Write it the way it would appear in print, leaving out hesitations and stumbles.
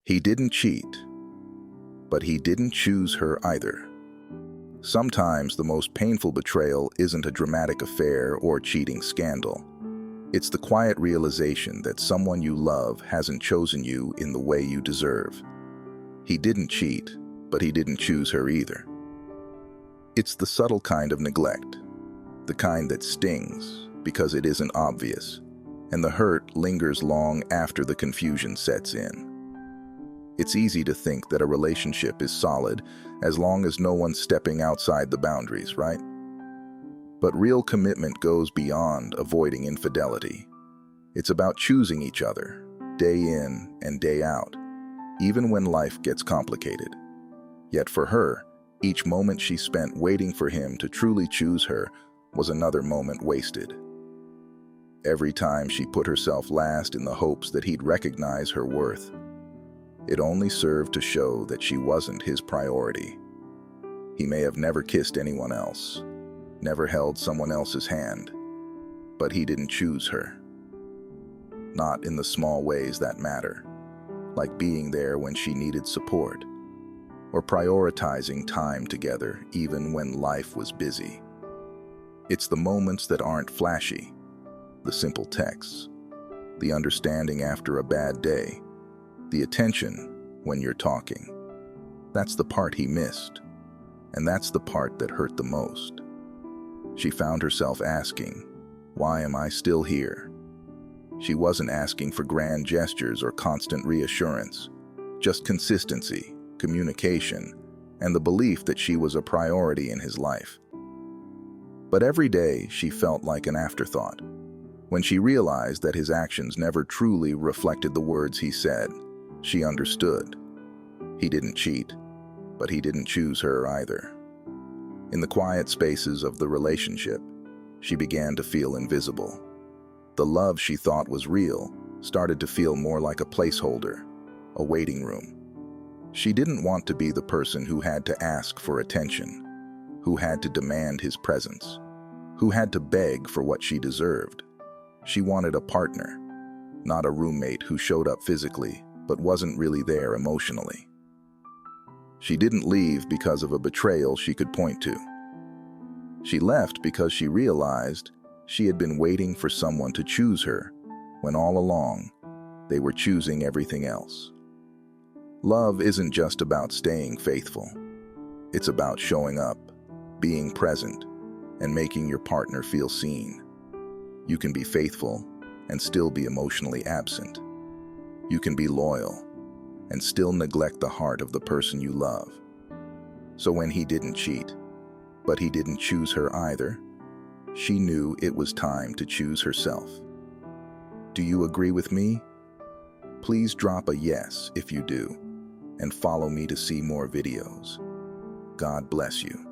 He didn't cheat, but he didn't choose her either. Sometimes the most painful betrayal isn't a dramatic affair or cheating scandal. It's the quiet realization that someone you love hasn't chosen you in the way you deserve. He didn't cheat, but he didn't choose her either. It's the subtle kind of neglect, the kind that stings because it isn't obvious, and the hurt lingers long after the confusion sets in. It's easy to think that a relationship is solid as long as no one's stepping outside the boundaries, right? But real commitment goes beyond avoiding infidelity. It's about choosing each other, day in and day out, even when life gets complicated. Yet for her, each moment she spent waiting for him to truly choose her was another moment wasted. Every time she put herself last in the hopes that he'd recognize her worth, it only served to show that she wasn't his priority. He may have never kissed anyone else, never held someone else's hand, but he didn't choose her. Not in the small ways that matter, like being there when she needed support, or prioritizing time together even when life was busy. It's the moments that aren't flashy, the simple texts, the understanding after a bad day, the attention when you're talking. That's the part he missed, and that's the part that hurt the most. She found herself asking, "Why am I still here?" She wasn't asking for grand gestures or constant reassurance, just consistency, communication, and the belief that she was a priority in his life. But every day she felt like an afterthought. When she realized that his actions never truly reflected the words he said, she understood. He didn't cheat, but he didn't choose her either. In the quiet spaces of the relationship, she began to feel invisible. The love she thought was real started to feel more like a placeholder, a waiting room. She didn't want to be the person who had to ask for attention, who had to demand his presence, who had to beg for what she deserved. She wanted a partner, not a roommate who showed up physically but wasn't really there emotionally. She didn't leave because of a betrayal she could point to. She left because she realized she had been waiting for someone to choose her when all along they were choosing everything else. Love isn't just about staying faithful. It's about showing up, being present, and making your partner feel seen. You can be faithful and still be emotionally absent. You can be loyal and still neglect the heart of the person you love. So when he didn't cheat, but he didn't choose her either, she knew it was time to choose herself. Do you agree with me? Please drop a yes if you do, and follow me to see more videos. God bless you.